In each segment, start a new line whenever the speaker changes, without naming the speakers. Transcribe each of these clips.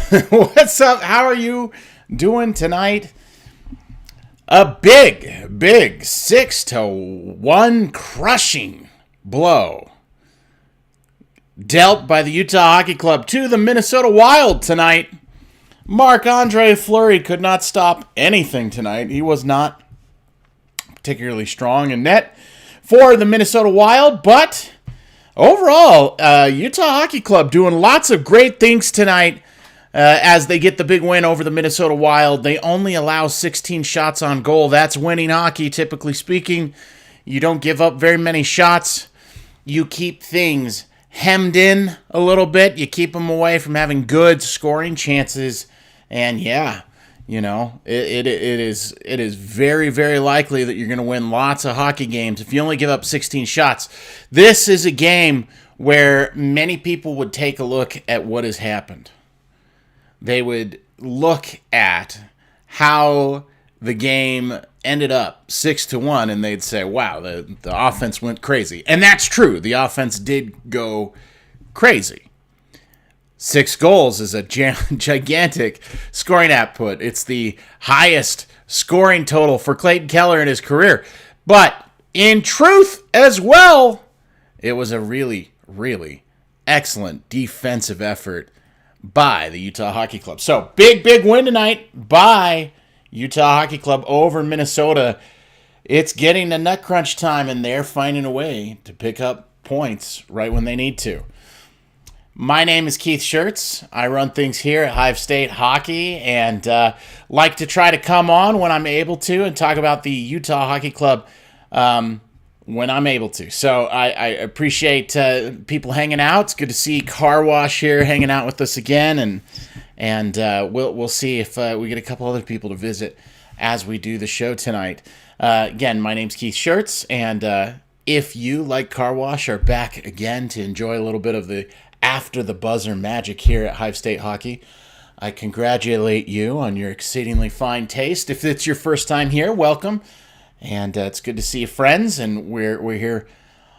What's up? How are you doing tonight? A big 6-1 crushing blow dealt by the Utah Hockey Club to the Minnesota Wild tonight. Marc-Andre Fleury could not stop anything tonight. He was not particularly strong in net for the Minnesota Wild, but overall, Utah Hockey Club doing lots of great things tonight as they get the big win over the Minnesota Wild. They only allow 16 shots on goal. That's winning hockey, typically speaking. You don't give up very many shots. You keep things hemmed in a little bit. You keep them away from having good scoring chances. And yeah, you know, it is very, very likely that you're going to win lots of hockey games if you only give up 16 shots. This is a game where many people would take a look at what has happened. They would look at how the game ended up 6-1, and they'd say, wow, the offense went crazy. And that's true. The offense did go crazy. 6 goals is a gigantic scoring output. It's the highest scoring total for Clayton Keller in his career. But in truth as well, it was a really, really excellent defensive effort by the Utah Hockey Club. So, big win tonight by Utah Hockey Club over Minnesota. It's getting to nut crunch time, and they're finding a way to pick up points right when they need to. My name is Keith Schertz. I run things here at Hive State Hockey, and like to try to come on when I'm able to and talk about the Utah Hockey Club when I'm able to. So I appreciate people hanging out. It's good to see Car Wash here hanging out with us again, and we'll see if we get a couple other people to visit as we do the show tonight. Again, my name's Keith Schertz, and if you, like Car Wash, are back again to enjoy a little bit of the after the buzzer magic here at Hive State Hockey, I congratulate you on your exceedingly fine taste. If it's your first time here, welcome. And it's good to see you, friends, and we're here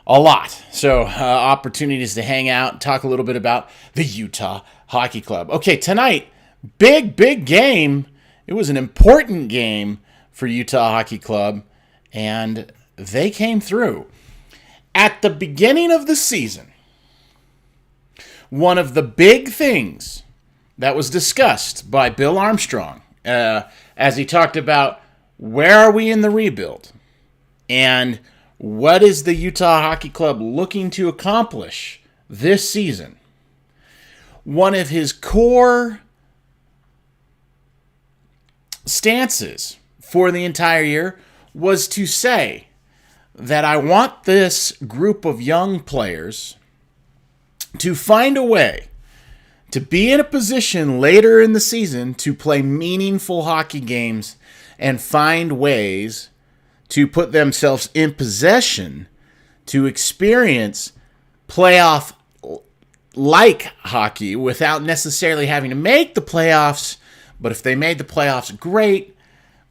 a lot. So opportunities to hang out, talk a little bit about the Utah Hockey Club. Okay, tonight, big game. It was an important game for Utah Hockey Club, and they came through. At the beginning of the season, one of the big things that was discussed by Bill Armstrong as he talked about where are we in the rebuild? And what is the Utah Hockey Club looking to accomplish this season? One of his core stances for the entire year was to say that I want this group of young players to find a way to be in a position later in the season to play meaningful hockey games and find ways to put themselves in possession to experience playoff-like hockey without necessarily having to make the playoffs. But if they made the playoffs, great.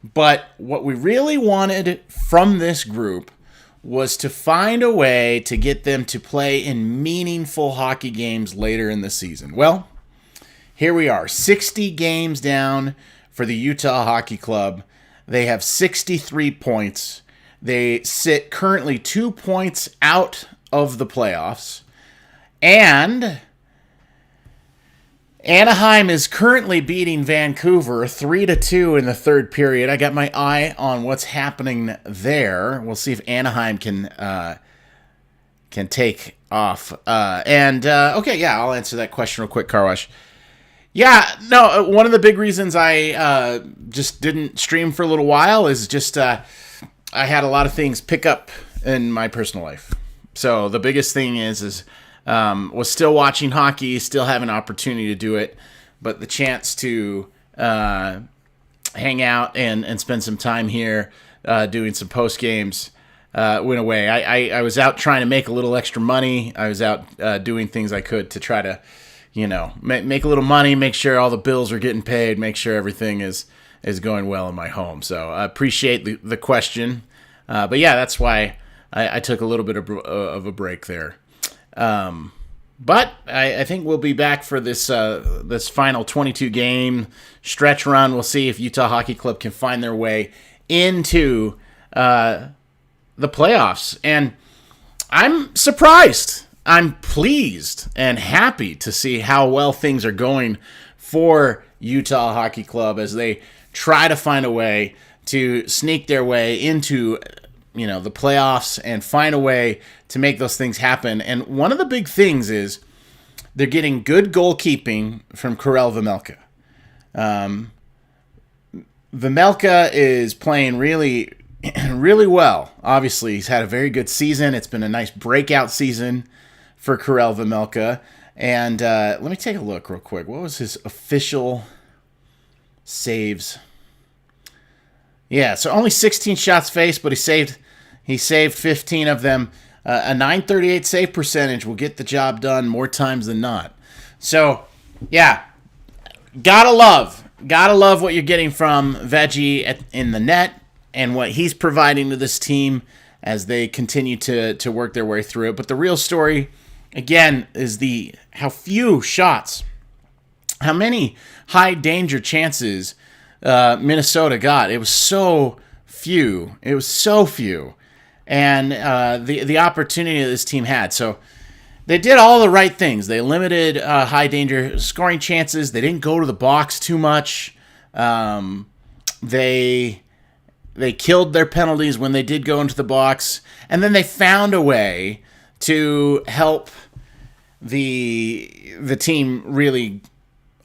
But what we really wanted from this group was to find a way to get them to play in meaningful hockey games later in the season. Well, here we are, 60 games down for the Utah Hockey Club. They have 63 points. They sit currently 2 points out of the playoffs. And Anaheim is currently beating Vancouver 3-2 in the third period. I got my eye on what's happening there. We'll see if Anaheim can take off. Okay, I'll answer that question real quick, Car Wash. Yeah, no, one of the big reasons I just didn't stream for a little while is just I had a lot of things pick up in my personal life. So the biggest thing is was still watching hockey, still have an opportunity to do it, but the chance to hang out and spend some time here doing some post games went away. I was out trying to make a little extra money. I was out doing things I could to try to, make a little money, make sure all the bills are getting paid, make sure everything is going well in my home. So I appreciate the question. But yeah, that's why I took a little bit of a break there. But I think we'll be back for this this final 22 game stretch run. We'll see if Utah Hockey Club can find their way into the playoffs. And I'm surprised. I'm pleased and happy to see how well things are going for Utah Hockey Club as they try to find a way to sneak their way into, the playoffs and find a way to make those things happen. And one of the big things is they're getting good goalkeeping from Karel Vejmelka. Vejmelka is playing really, really well. Obviously, he's had a very good season. It's been a nice breakout season for Karel Vejmelka. And let me take a look real quick. What was his official saves? Yeah, so only 16 shots faced, but he saved 15 of them. A .938 save percentage will get the job done more times than not. So, yeah, gotta love what you're getting from Veggie in the net and what he's providing to this team as they continue to work their way through it. But the real story, again, is how few shots, how many high danger chances Minnesota got. It was so few. And the opportunity that this team had. So they did all the right things. They limited high danger scoring chances. They didn't go to the box too much. They killed their penalties when they did go into the box. And then they found a way to help the team really.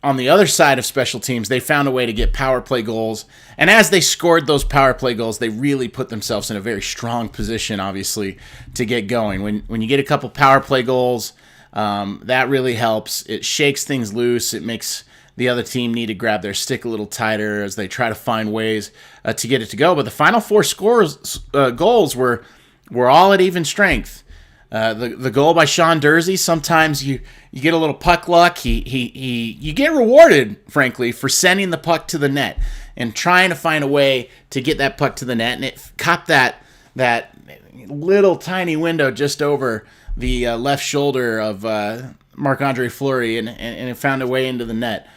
On the other side of special teams, they found a way to get power play goals. And as they scored those power play goals, they really put themselves in a very strong position, obviously, to get going. When you get a couple power play goals, that really helps. It shakes things loose. It makes the other team need to grab their stick a little tighter as they try to find ways to get it to go. But the final four goals were all at even strength. The goal by Sean Dursey, sometimes you get a little puck luck. You get rewarded, frankly, for sending the puck to the net and trying to find a way to get that puck to the net. And it caught that little tiny window just over the left shoulder of Marc-Andre Fleury, and it found a way into the net.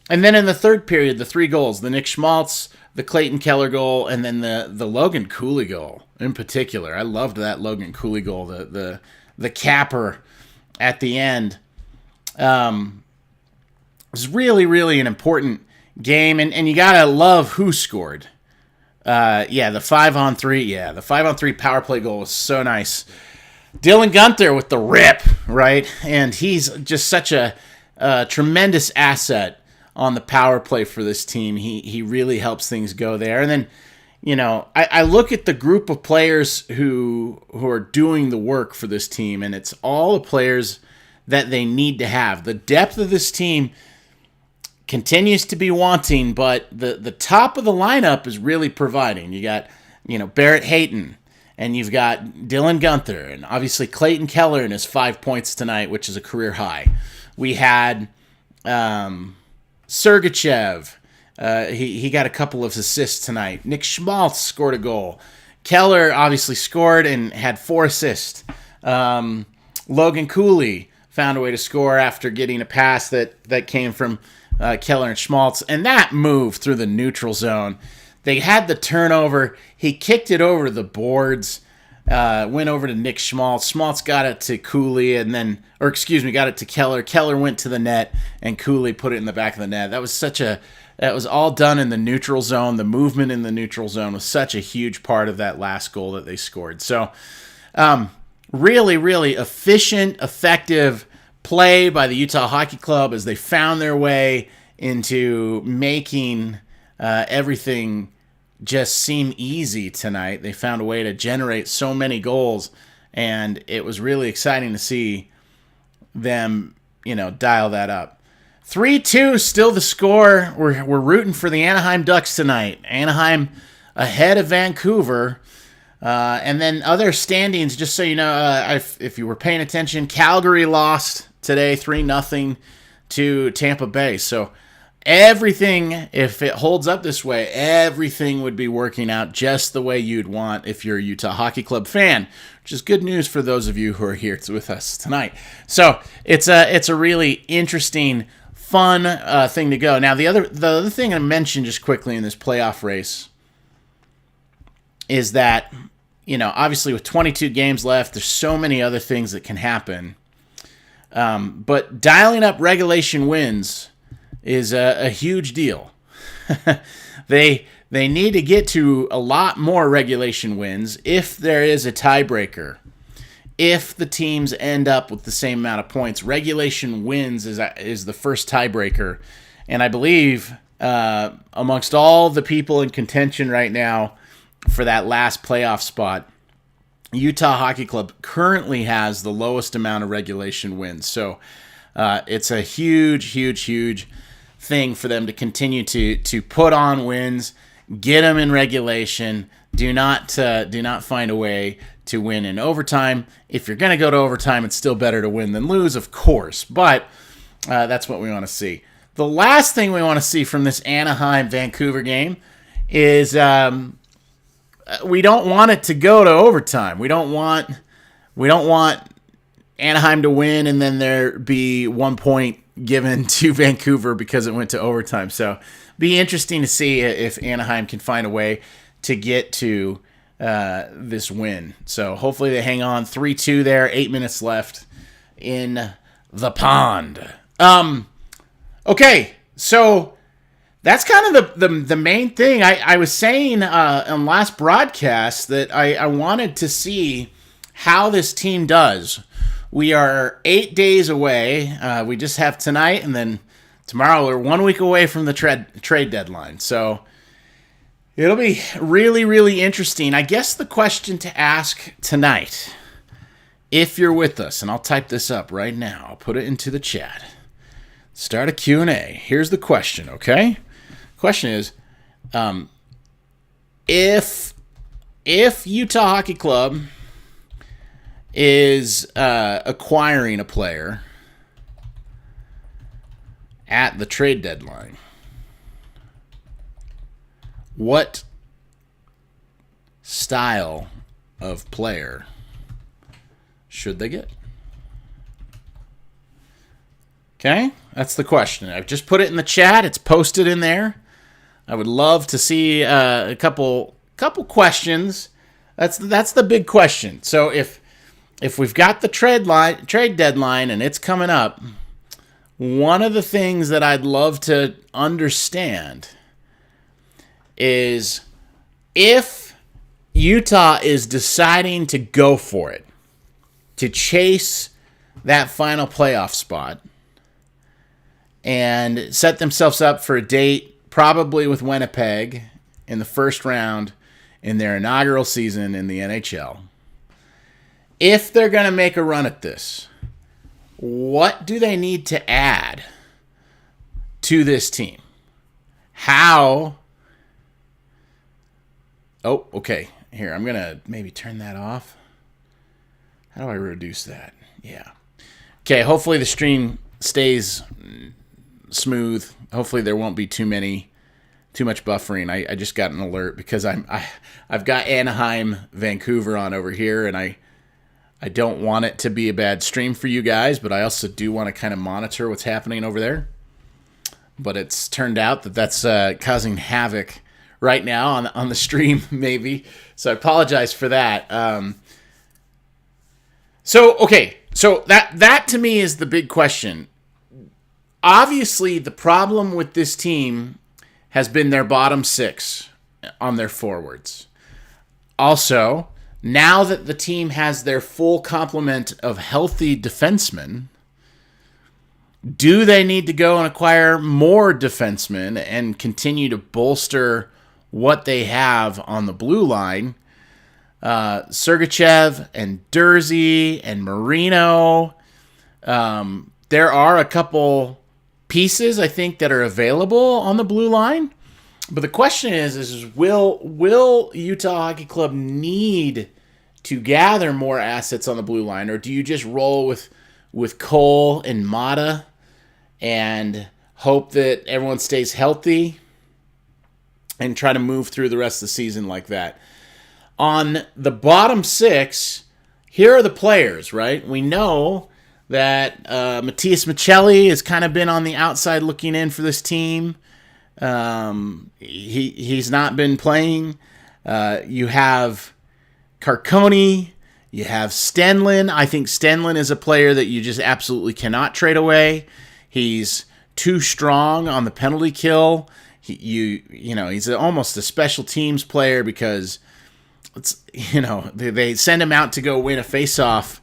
And then in the third period, the three goals, the Nick Schmaltz, the Clayton Keller goal, and then the Logan Cooley goal in particular. I loved that Logan Cooley goal, the capper at the end. It was really, really an important game, and you got to love who scored. The 5-on-3. Yeah, the 5-on-3 power play goal was so nice. Dylan Guenther with the rip, right? And he's just such a tremendous asset on the power play for this team. He really helps things go there. And then, I look at the group of players who are doing the work for this team, and it's all the players that they need to have. The depth of this team continues to be wanting, but the top of the lineup is really providing. You got, Barrett Hayton, and you've got Dylan Guenther, and obviously Clayton Keller in his 5 points tonight, which is a career high. We had Sergachev. He got a couple of assists tonight. Nick Schmaltz scored a goal. Keller obviously scored and had 4 assists. Logan Cooley found a way to score after getting a pass that came from Keller and Schmaltz. And that move through the neutral zone, they had the turnover. He kicked it over to the boards, went over to Nick Schmaltz. Schmaltz got it to Cooley got it to Keller. Keller went to the net, and Cooley put it in the back of the net. That was all done in the neutral zone. The movement in the neutral zone was such a huge part of that last goal that they scored. So, really, really efficient, effective play by the Utah Hockey Club as they found their way into making everything just seem easy tonight. They found a way to generate so many goals, and it was really exciting to see them, dial that up. 3-2, still the score. We're rooting for the Anaheim Ducks tonight. Anaheim ahead of Vancouver. And then other standings, just so you know, if you were paying attention, Calgary lost today 3-0 to Tampa Bay. So everything, if it holds up this way, everything would be working out just the way you'd want if you're a Utah Hockey Club fan, which is good news for those of you who are here with us tonight. So it's a really interesting, fun thing to go. Now, the other thing I mentioned just quickly in this playoff race is that, obviously with 22 games left, there's so many other things that can happen. But dialing up regulation wins is a huge deal. They need to get to a lot more regulation wins if there is a tiebreaker. If the teams end up with the same amount of points, regulation wins is the first tiebreaker. And I believe amongst all the people in contention right now for that last playoff spot, Utah Hockey Club currently has the lowest amount of regulation wins. So it's a huge, huge, huge thing for them to continue to put on wins, get them in regulation. Do not find a way to win in overtime. If you're going to go to overtime, it's still better to win than lose, of course. But that's what we want to see. The last thing we want to see from this Anaheim-Vancouver game is we don't want it to go to overtime. We don't want Anaheim to win and then there be 1 point given to Vancouver because it went to overtime. So be interesting to see if Anaheim can find a way to get to this win. So hopefully they hang on 3-2 there, 8 minutes left in the pond. Okay, so that's kind of the main thing. I was saying on last broadcast that I wanted to see how this team does. We are 8 days away. We just have tonight, and then tomorrow we're 1 week away from the trade deadline. So it'll be really, really interesting. I guess the question to ask tonight, if you're with us, and I'll type this up right now. I'll put it into the chat. Start a Q&A. Here's the question, okay? Question is, if Utah Hockey Club is acquiring a player at the trade deadline, what style of player should they get? Okay, that's the question. I've just put it in the chat. It's posted in there. I would love to see a couple questions. That's the big question. So if we've got the trade deadline and it's coming up, one of the things that I'd love to understand is if Utah is deciding to go for it, to chase that final playoff spot and set themselves up for a date probably with Winnipeg in the first round in their inaugural season in the NHL. If they're going to make a run at this, what do they need to add to this team? How? Oh, okay. Here, I'm going to maybe turn that off. How do I reduce that? Yeah. Okay, hopefully the stream stays smooth. Hopefully there won't be too much buffering. I just got an alert because I've got Anaheim, Vancouver on over here, and I don't want it to be a bad stream for you guys, but I also do want to kind of monitor what's happening over there. But it's turned out that that's causing havoc right now on the stream, maybe. So I apologize for that. So that to me is the big question. Obviously, the problem with this team has been their bottom six on their forwards. Also, now that the team has their full complement of healthy defensemen, do they need to go and acquire more defensemen and continue to bolster what they have on the blue line? Sergachev and Dursey and Marino. There are a couple pieces, I think, that are available on the blue line. But the question is will Utah Hockey Club need to gather more assets on the blue line, or do you just roll with Cole and Mata and hope that everyone stays healthy and try to move through the rest of the season like that. On the bottom 6, here are the players, right? We know that Matias Michelli has kind of been on the outside looking in for this team. He's not been playing. You have Carconi. You have Stenlin. I think Stenlin is a player that you just absolutely cannot trade away. He's too strong on the penalty kill. He's almost a special teams player because they send him out to go win a faceoff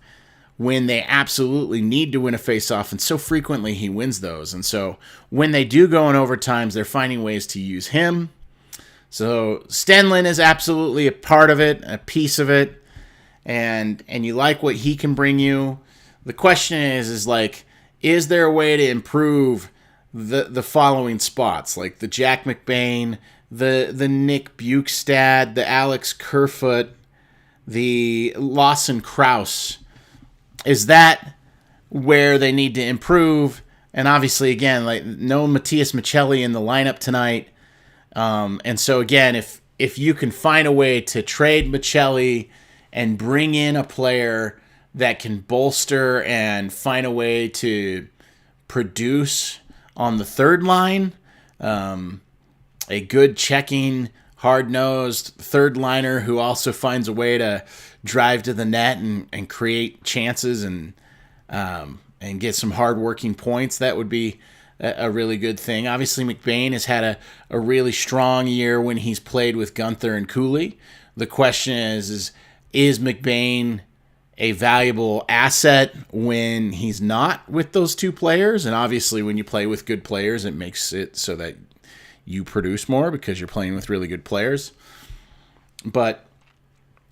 when they absolutely need to win a faceoff, and so frequently he wins those. And so when they do go in overtimes, they're finding ways to use him. So Stenlin is absolutely a part of it, a piece of it, and you like what he can bring you. The question is there a way to improve the following spots, like the Jack McBain, the Nick Bukestad, the Alex Kerfoot, the Lawson Krause? Is that where they need to improve? And obviously, again, no Matias Michelli in the lineup tonight. And so, again, if you can find a way to trade Michelli and bring in a player that can bolster and find a way to produce on the third line, a good checking, hard-nosed third liner who also finds a way to drive to the net and create chances and get some hard-working points, that would be a really good thing. Obviously, McBain has had a really strong year when he's played with Gunther and Cooley. The question is McBain a valuable asset when he's not with those two players? And obviously, when you play with good players, it makes it so that you produce more because you're playing with really good players. But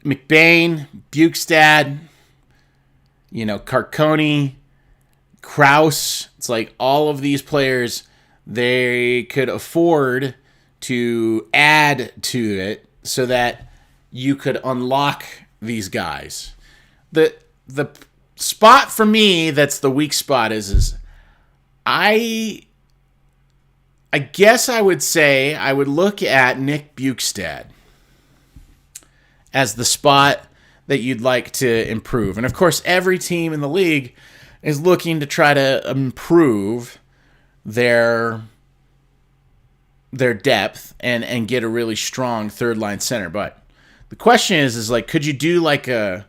McBain, Bukestad, Carconi, Krause, it's like all of these players, they could afford to add to it so that you could unlock these guys. The spot for me that's the weak spot is I guess I would say I would look at Nick Bukestad as the spot that you'd like to improve. And of course, every team in the league is looking to try to improve their depth and get a really strong third line center. But the question is could you do like a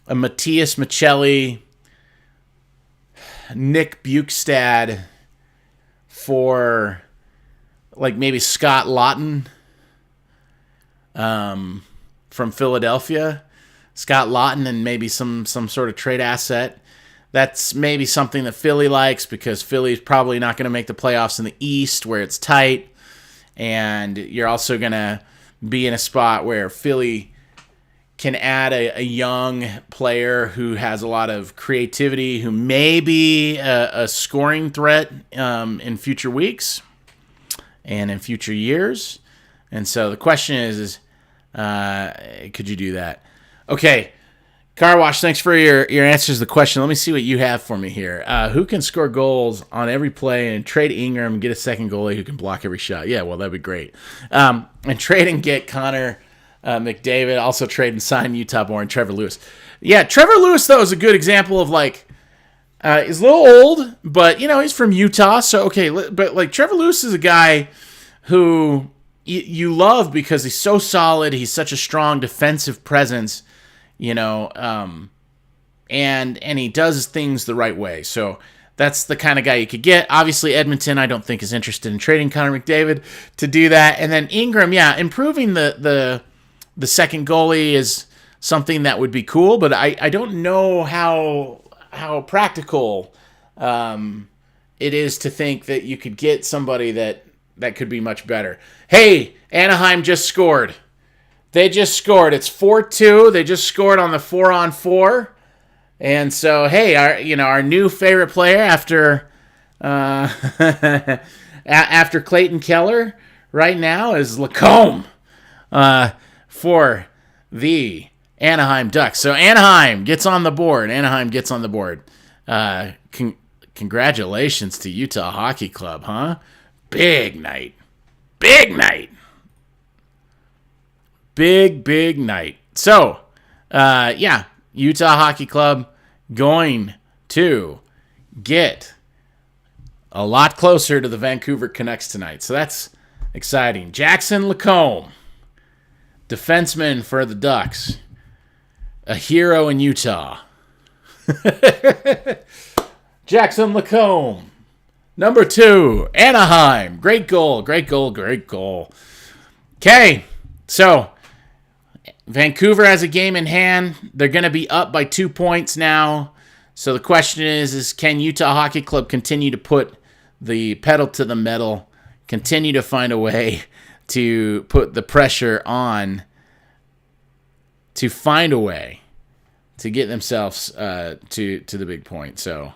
Matias Michelli, Nick Bukestad for like maybe Scott Lawton from Philadelphia? Scott Lawton and maybe some sort of trade asset. That's maybe something that Philly likes because Philly's probably not going to make the playoffs in the East where it's tight. And you're also going to be in a spot where Philly can add a young player who has a lot of creativity, who may be a scoring threat in future weeks and in future years. And so the question is could you do that? Okay, Car Wash, thanks for your answers to the question. Let me see what you have for me here. Who can score goals on every play and trade Ingram and get a second goalie who can block every shot? Yeah, well, that'd be great. And trade and get Connor McDavid. Also trade and sign Utah born Trevor Lewis. Yeah, Trevor Lewis, though, is a good example of he's a little old, but, he's from Utah. So, okay, but Trevor Lewis is a guy who you love because he's so solid. He's such a strong defensive presence. And he does things the right way. So that's the kind of guy you could get. Obviously, Edmonton, I don't think is interested in trading Connor McDavid to do that. And then Ingram, yeah, improving the second goalie is something that would be cool, but I don't know how practical it is to think that you could get somebody that could be much better. Hey, Anaheim just scored. They just scored. It's 4-2. They just scored on the 4-on-4. And so, hey, our new favorite player after after Clayton Keller right now is Lacombe for the Anaheim Ducks. So Anaheim gets on the board. Congratulations to Utah Hockey Club, huh? Big night. Big night. Big night. So, Utah Hockey Club going to get a lot closer to the Vancouver Canucks tonight. So that's exciting. Jackson Lacombe, defenseman for the Ducks, a hero in Utah. Jackson Lacombe. Number 2, Anaheim. Great goal. Okay, so Vancouver has a game in hand. They're going to be up by 2 points now. So the question is can Utah Hockey Club continue to put the pedal to the metal, continue to find a way to put the pressure on, to find a way to get themselves to the big point. So,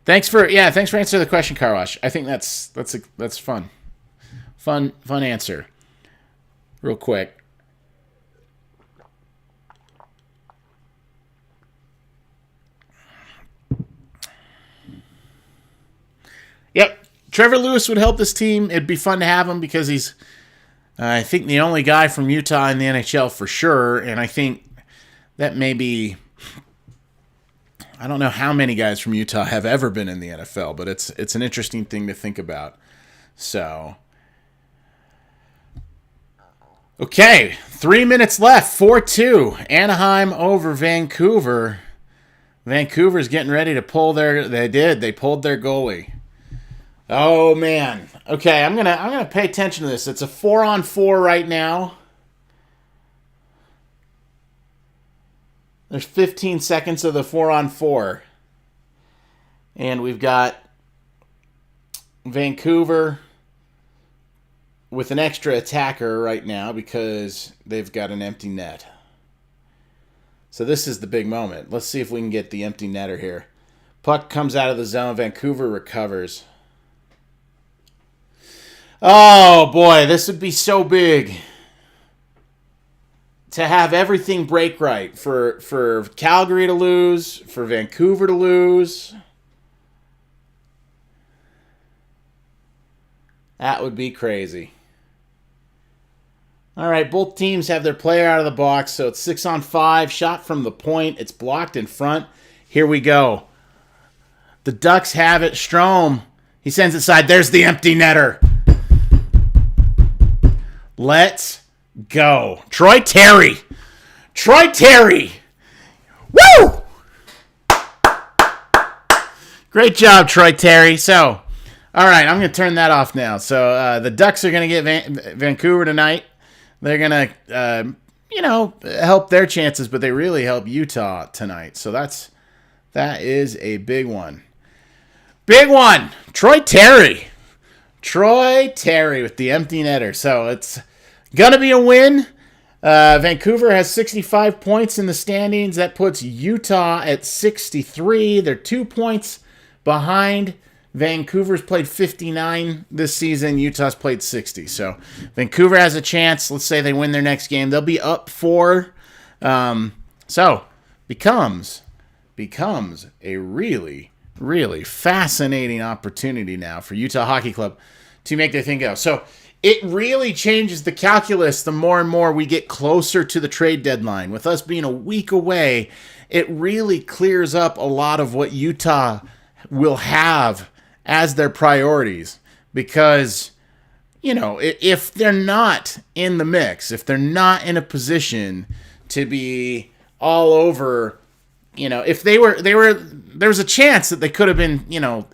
thanks for answering the question, Carwash. I think that's fun answer. Real quick. Yep, Trevor Lewis would help this team. It'd be fun to have him because he's, I think, the only guy from Utah in the NHL for sure. And I think that maybe, I don't know how many guys from Utah have ever been in the NFL, but it's an interesting thing to think about. So, okay, 3 minutes left, 4-2. Anaheim over Vancouver. Vancouver's getting ready to pull they pulled their goalie. Oh man. Okay, I'm gonna pay attention to this. It's a 4-on-4 right now. There's 15 seconds of the 4-on-4. And we've got Vancouver with an extra attacker right now because they've got an empty net. So this is the big moment. Let's see if we can get the empty netter here. Puck comes out of the zone. Vancouver recovers. Oh, boy, this would be so big to have everything break right for Calgary to lose, for Vancouver to lose. That would be crazy. All right, both teams have their player out of the box, so it's 6-on-5, shot from the point. It's blocked in front. Here we go. The Ducks have it. Strome, he sends it side. There's the empty netter. Let's go. Troy Terry. Woo! Great job, Troy Terry. So, all right, I'm going to turn that off now. So, the Ducks are going to get Vancouver tonight. They're going to, help their chances, but they really help Utah tonight. So, that is a big one. Big one. Troy Terry with the empty netter. So, it's going to be a win. Vancouver has 65 points in the standings. That puts Utah at 63. They're 2 points behind. Vancouver's played 59 this season. Utah's played 60. So Vancouver has a chance. Let's say they win their next game. They'll be up 4. So becomes a really, really fascinating opportunity now for Utah Hockey Club to make their thing go. So it really changes the calculus the more and more we get closer to the trade deadline. With us being a week away, it really clears up a lot of what Utah will have as their priorities. Because, if they're not in the mix, if they're not in a position to be all over, if there was a chance that they could have been,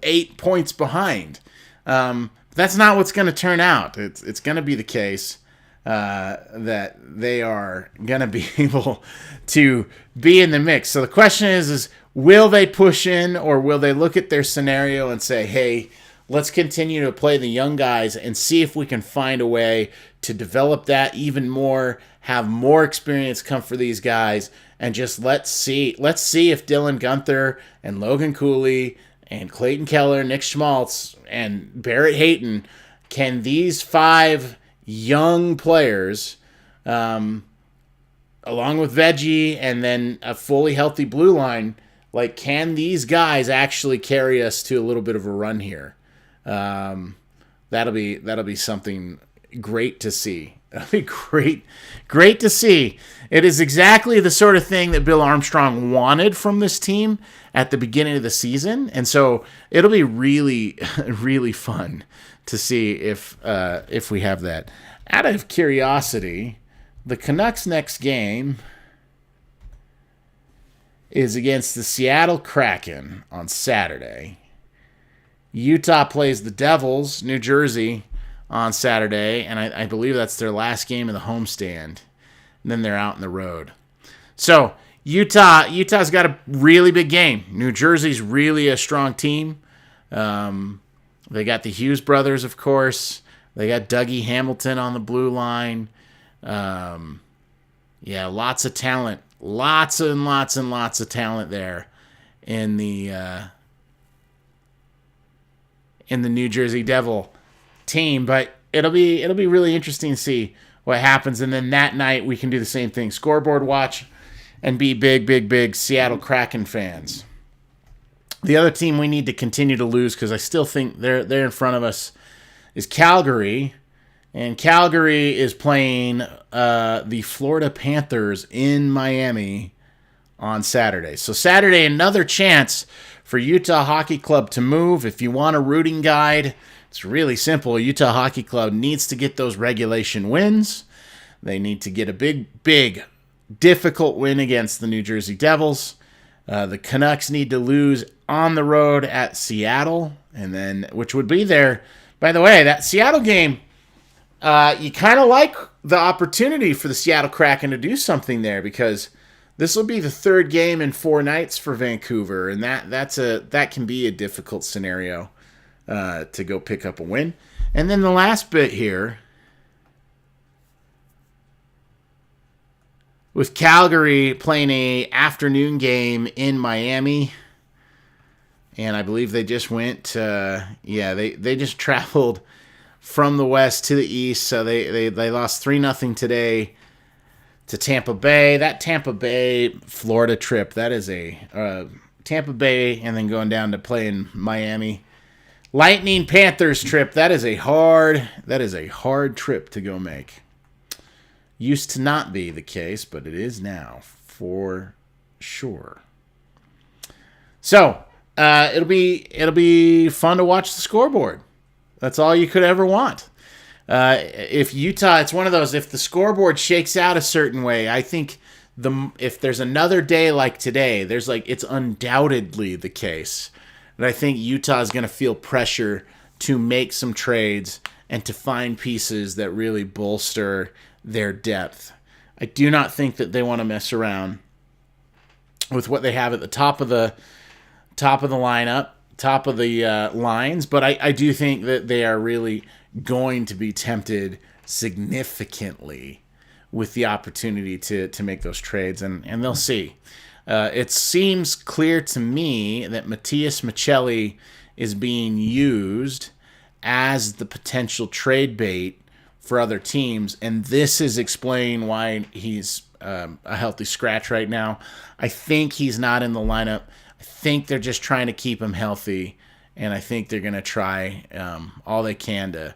8 points behind. That's not what's going to turn out. It's going to be the case that they are going to be able to be in the mix. So the question is will they push in, or will they look at their scenario and say, hey, let's continue to play the young guys and see if we can find a way to develop that even more, have more experience come for these guys, and just let's see if Dylan Guenther and Logan Cooley and Clayton Keller, Nick Schmaltz, and Barrett Hayton, can these 5 young players, along with Veggie and then a fully healthy blue line, Like, can these guys actually carry us to a little bit of a run here? That'll be something great to see. That'll be great to see. It is exactly the sort of thing that Bill Armstrong wanted from this team at the beginning of the season, and so it'll be really, really fun to see if we have that. Out of curiosity, the Canucks' next game is against the Seattle Kraken on Saturday. Utah plays the Devils, New Jersey, on Saturday, and I believe that's their last game of the homestand. And then they're out on the road. So Utah's got a really big game. New Jersey's really a strong team. They got the Hughes brothers, of course. They got Dougie Hamilton on the blue line. Lots of talent. Lots and lots and lots of talent there in the New Jersey Devil team. But it'll be really interesting to see what happens. And then that night we can do the same thing. Scoreboard watch and be big Seattle Kraken fans. The other team we need to continue to lose, because I still think they're in front of us, is Calgary. And Calgary is playing the Florida Panthers in Miami on Saturday. So Saturday, another chance for Utah Hockey Club to move. If you want a rooting guide, it's really simple. Utah Hockey Club needs to get those regulation wins. They need to get a big, difficult win against the New Jersey Devils. The Canucks need to lose on the road at Seattle, and then which would be there. By the way, that Seattle game, you kind of like the opportunity for the Seattle Kraken to do something there, because this will be the third game in 4 nights for Vancouver, and that can be a difficult scenario to go pick up a win. And then the last bit here, with Calgary playing a afternoon game in Miami, and I believe they just went, they just traveled from the west to the east, so they lost 3-0 today to Tampa Bay. That Tampa Bay Florida trip, that is a Tampa Bay and then going down to play in Miami. Lightning Panthers trip, that is a hard trip to go make. Used to not be the case, but it is now for sure. So it'll be fun to watch the scoreboard. That's all you could ever want. If Utah, it's one of those, if the scoreboard shakes out a certain way, I think if there's another day like today, it's undoubtedly the case that I think Utah is going to feel pressure to make some trades and to find pieces that really bolster their depth. I do not think that they want to mess around with what they have at the top of the lineup, top of the lines, but I do think that they are really going to be tempted significantly with the opportunity to make those trades, and they'll see. It seems clear to me that Matias Maccelli is being used as the potential trade bait for other teams, and this is explaining why he's a healthy scratch right now. I think he's not in the lineup. I think they're just trying to keep him healthy, and I think they're going to try all they can to,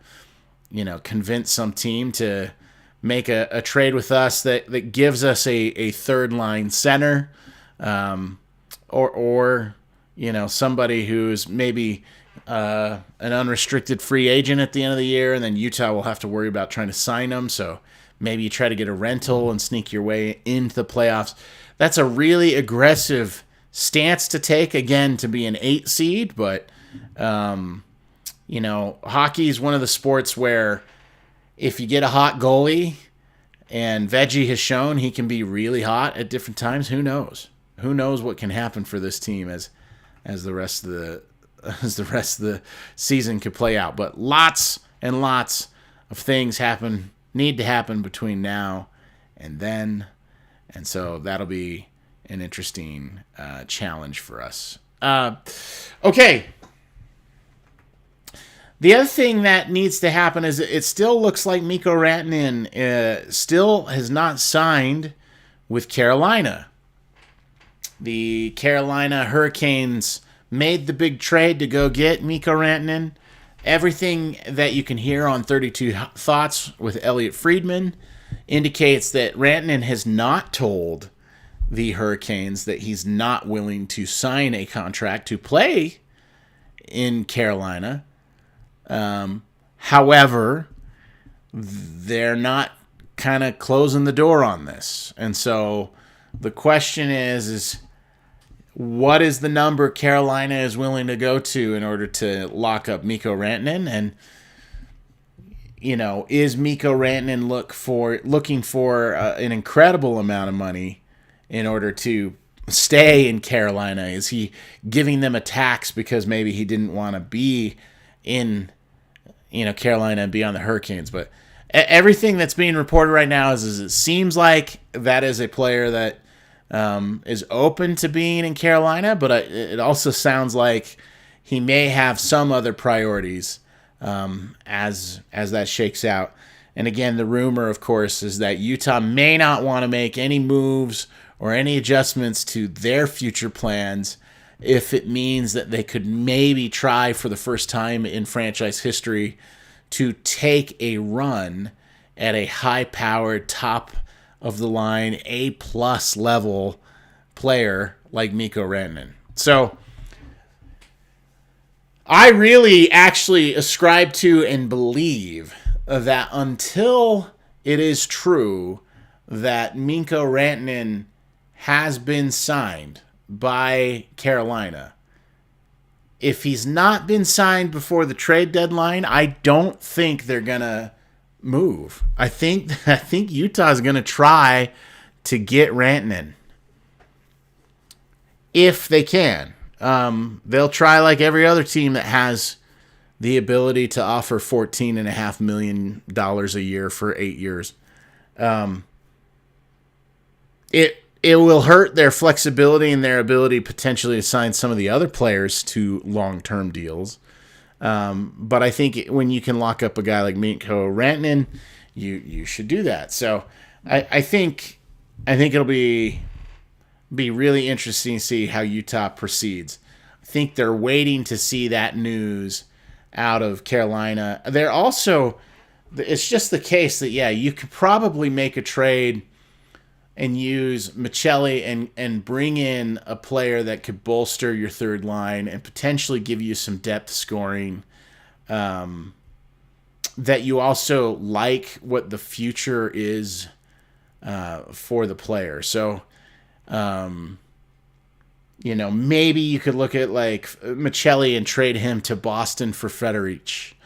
convince some team to make a trade with us that gives us a third line center, or somebody who's maybe an unrestricted free agent at the end of the year, and then Utah will have to worry about trying to sign them. So maybe you try to get a rental and sneak your way into the playoffs. That's a really aggressive stance to take, again, to be an 8 seed, but hockey is one of the sports where if you get a hot goalie, and Veggie has shown he can be really hot at different times, who knows what can happen for this team as the rest of the season could play out. But lots and lots of things need to happen between now and then, and so that'll be an interesting challenge for us. Okay. The other thing that needs to happen is it still looks like Mikko Rantanen still has not signed with Carolina. the Carolina Hurricanes made the big trade to go get Mikko Rantanen. Everything that you can hear on 32 Thoughts with Elliot Friedman indicates that Rantanen has not told the Hurricanes that he's not willing to sign a contract to play in Carolina. However, they're not kind of closing the door on this. And so the question is what is the number Carolina is willing to go to in order to lock up Mikko Rantanen? And, is Mikko Rantanen looking for an incredible amount of money in order to stay in Carolina? Is he giving them a tax because maybe he didn't want to be in, Carolina and be on the Hurricanes? But everything that's being reported right now is it seems like that is a player that is open to being in Carolina, but it also sounds like he may have some other priorities as that shakes out. And again, the rumor, of course, is that Utah may not want to make any moves or any adjustments to their future plans if it means that they could maybe try for the first time in franchise history to take a run at a high-powered, top-of-the-line, A-plus level player like Mikko Rantanen. So I really actually ascribe to and believe that until it is true that Mikko Rantanen has been signed by Carolina, if he's not been signed before the trade deadline, I don't think they're going to move. I think Utah is going to try to get Rantanen if they can. They'll try like every other team that has the ability to offer $14.5 million a year for 8 years. It will hurt their flexibility and their ability potentially to sign some of the other players to long-term deals. But I think when you can lock up a guy like Mikko Rantanen, you should do that. So I think it'll be really interesting to see how Utah proceeds. I think they're waiting to see that news out of Carolina. They're also, it's just the case that, you could probably make a trade and use Michelli and bring in a player that could bolster your third line and potentially give you some depth scoring, that you also like what the future is for the player. So, maybe you could look at like Michelli and trade him to Boston for Federic.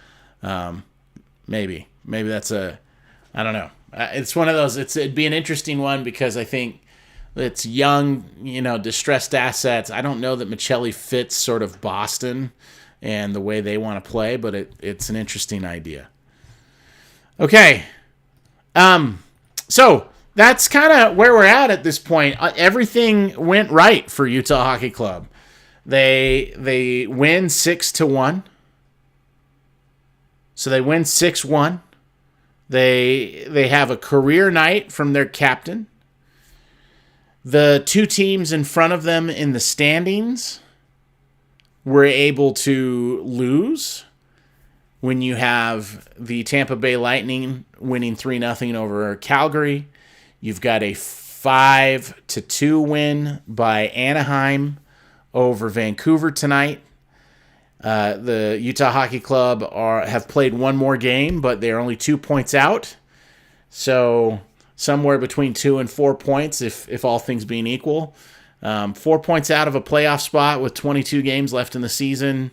Maybe that's I don't know. It's one of those. It'd be an interesting one because I think it's young, distressed assets. I don't know that Michelli fits sort of Boston and the way they want to play, but it's an interesting idea. Okay, so that's kind of where we're at this point. Everything went right for Utah Hockey Club. They win 6-1. So they win 6-1. They have a career night from their captain. The two teams in front of them in the standings were able to lose when you have the Tampa Bay Lightning winning 3-0 over Calgary. You've got a 5-2 win by Anaheim over Vancouver tonight. The Utah Hockey Club have played one more game, but they're only 2 points out. So somewhere between 2 and 4 points, if all things being equal. 4 points out of a playoff spot with 22 games left in the season.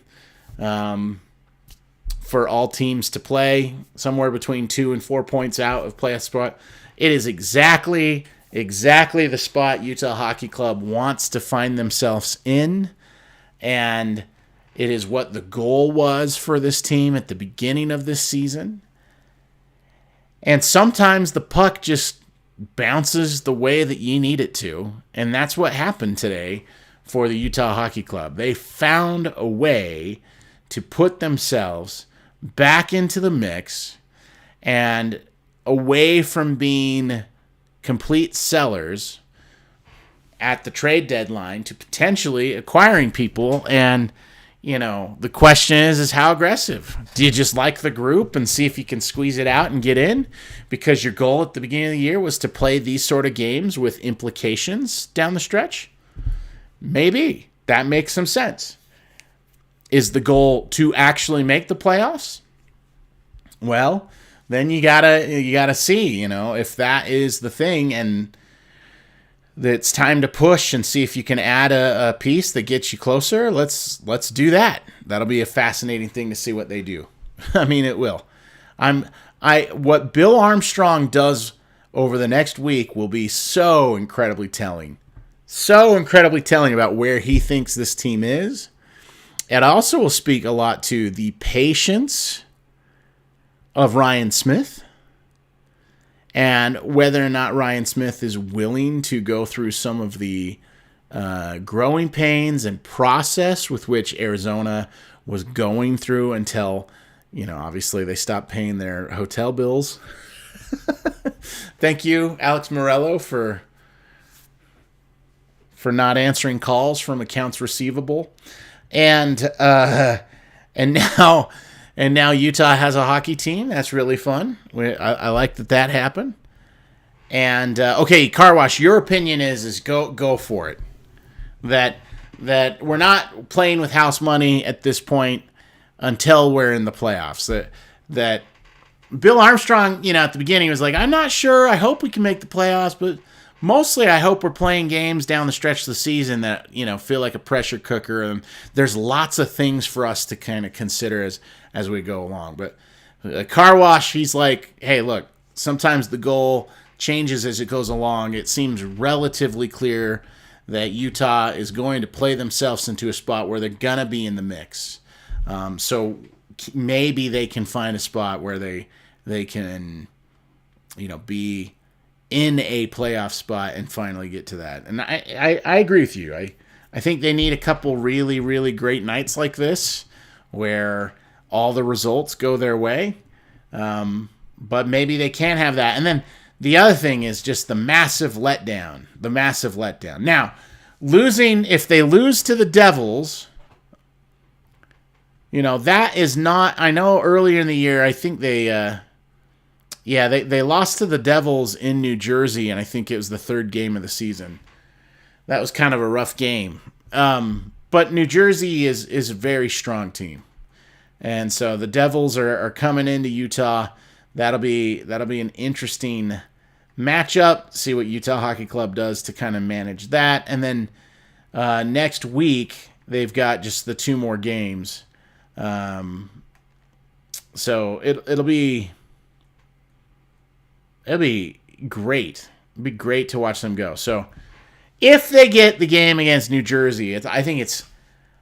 For all teams to play, somewhere between 2 and 4 points out of playoff spot. It is exactly the spot Utah Hockey Club wants to find themselves in, and it is what the goal was for this team at the beginning of this season. And sometimes the puck just bounces the way that you need it to, and that's what happened today for the Utah Hockey Club. They found a way to put themselves back into the mix and away from being complete sellers at the trade deadline to potentially acquiring people. And, the question is how aggressive? Do you just like the group and see if you can squeeze it out and get in? Because your goal at the beginning of the year was to play these sort of games with implications down the stretch? Maybe. That makes some sense. Is the goal to actually make the playoffs? Well, then you gotta see, if that is the thing, and it's time to push and see if you can add a piece that gets you closer. Let's do that. That'll be a fascinating thing to see what they do. I mean, it will. What Bill Armstrong does over the next week will be so incredibly telling. So incredibly telling about where he thinks this team is. It also will speak a lot to the patience of Ryan Smith, and whether or not Ryan Smith is willing to go through some of the growing pains and process with which Arizona was going through until, obviously they stopped paying their hotel bills. Thank you, Alex Morello, for not answering calls from accounts receivable. And now Utah has a hockey team. That's really fun. I like that happened. And okay, Car Wash, your opinion is go for it. That we're not playing with house money at this point until we're in the playoffs. That Bill Armstrong, at the beginning was like, I'm not sure. I hope we can make the playoffs, but mostly I hope we're playing games down the stretch of the season that, feel like a pressure cooker. And there's lots of things for us to kind of consider as we go along. But Car Wash, he's like, hey, look, sometimes the goal changes as it goes along. It seems relatively clear that Utah is going to play themselves into a spot where they're going to be in the mix. So maybe they can find a spot where they can, be in a playoff spot and finally get to that. And I agree with you. I think they need a couple really, really great nights like this where all the results go their way. But maybe they can't have that. And then the other thing is just the massive letdown. Now, if they lose to the Devils, that is not, I know earlier in the year, I think they lost to the Devils in New Jersey, and I think it was the third game of the season. That was kind of a rough game. But New Jersey is a very strong team. And so the Devils are coming into Utah. That'll be an interesting matchup. See what Utah Hockey Club does to kind of manage that. And then next week, they've got just the two more games. So it'll be great. It'll be great to watch them go. So if they get the game against New Jersey, I think it's,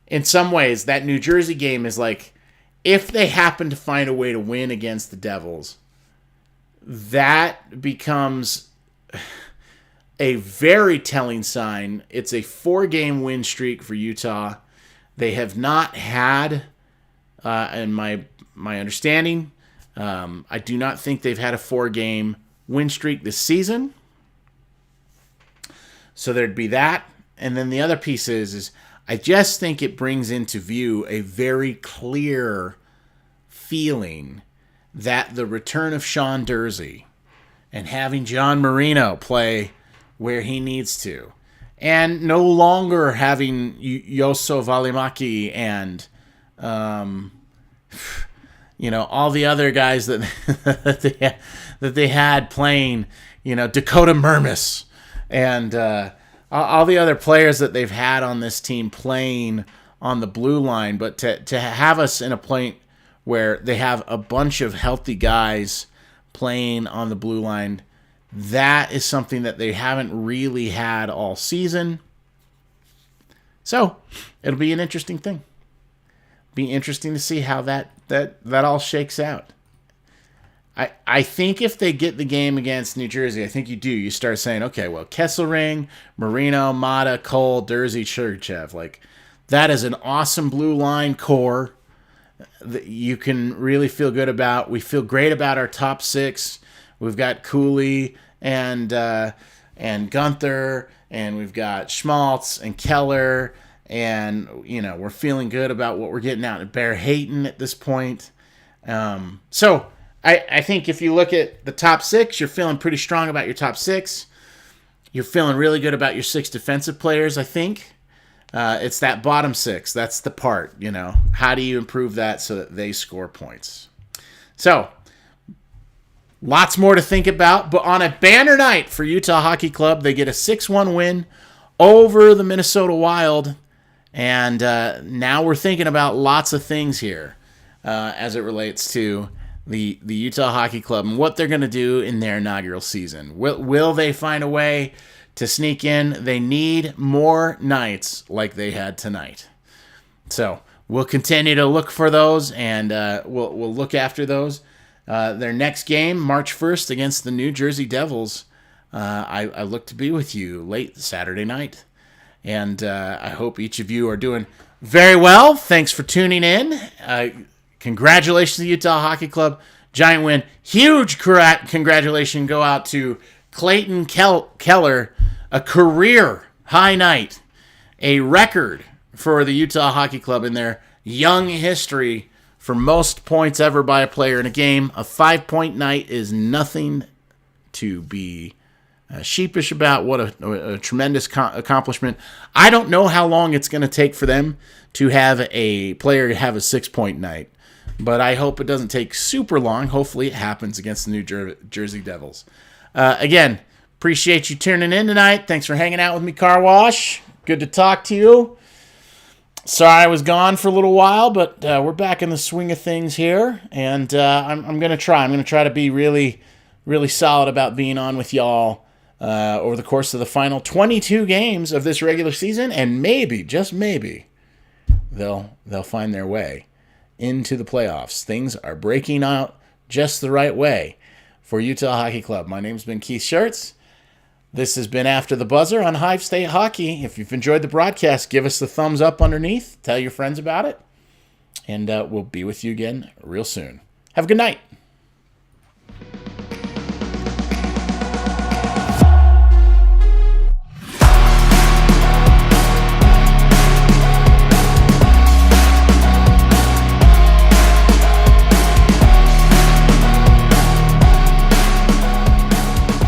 in some ways, that New Jersey game is like, if they happen to find a way to win against the Devils, that becomes a very telling sign. It's a 4-game win streak for Utah. They have not had, in my understanding, I do not think they've had a 4-game win streak this season. So there'd be that. And then the other piece is I just think it brings into view a very clear feeling that the return of Sean Durzi and having John Marino play where he needs to, and no longer having Yosso Valimaki and all the other guys that they had playing, Dakota Mermis and all the other players that they've had on this team playing on the blue line, but to have us in a point where they have a bunch of healthy guys playing on the blue line, that is something that they haven't really had all season. So it'll be an interesting thing. Be interesting to see how that all shakes out. I think if they get the game against New Jersey, I think you start saying, okay, well, Kesselring, Marino, Mata, Cole, Durzi, Churchev, like that is an awesome blue line core that you can really feel good about. We feel great about our top 6. We've got Cooley and Gunther and we've got Schmaltz and Keller, and we're feeling good about what we're getting out of Bear Hayton at this point. So I think if you look at the top 6, you're feeling pretty strong about your top 6. You're feeling really good about your 6 defensive players, I think. It's that bottom 6. That's the part, How do you improve that so that they score points? So, lots more to think about. But on a banner night for Utah Hockey Club, they get a 6-1 win over the Minnesota Wild. And now we're thinking about lots of things here as it relates to the Utah Hockey Club and what they're going to do in their inaugural season. Will they find a way to sneak in? They need more nights like they had tonight. So we'll continue to look for those, and we'll look after those. Their next game, March 1st, against the New Jersey Devils. I look to be with you late Saturday night. And I hope each of you are doing very well. Thanks for tuning in. Congratulations to the Utah Hockey Club. Giant win. Huge congratulations go out to Clayton Keller. A career high night. A record for the Utah Hockey Club in their young history for most points ever by a player in a game. A 5-point night is nothing to be sheepish about. What a tremendous accomplishment. I don't know how long it's going to take for them to have a player have a 6-point night, but I hope it doesn't take super long. Hopefully it happens against the New Jersey Devils. Again, appreciate you tuning in tonight. Thanks for hanging out with me, Car Wash. Good to talk to you. Sorry I was gone for a little while, but we're back in the swing of things here, and I'm going to try. I'm going to try to be really, really solid about being on with y'all over the course of the final 22 games of this regular season, and maybe, just maybe, they'll find their way into the playoffs. Things are breaking out just the right way for Utah Hockey Club. My name's been Keith Schertz. This has been After the Buzzer on Hive State Hockey. If you've enjoyed the broadcast, give us the thumbs up underneath. Tell your friends about it. And we'll be with you again real soon. Have a good night.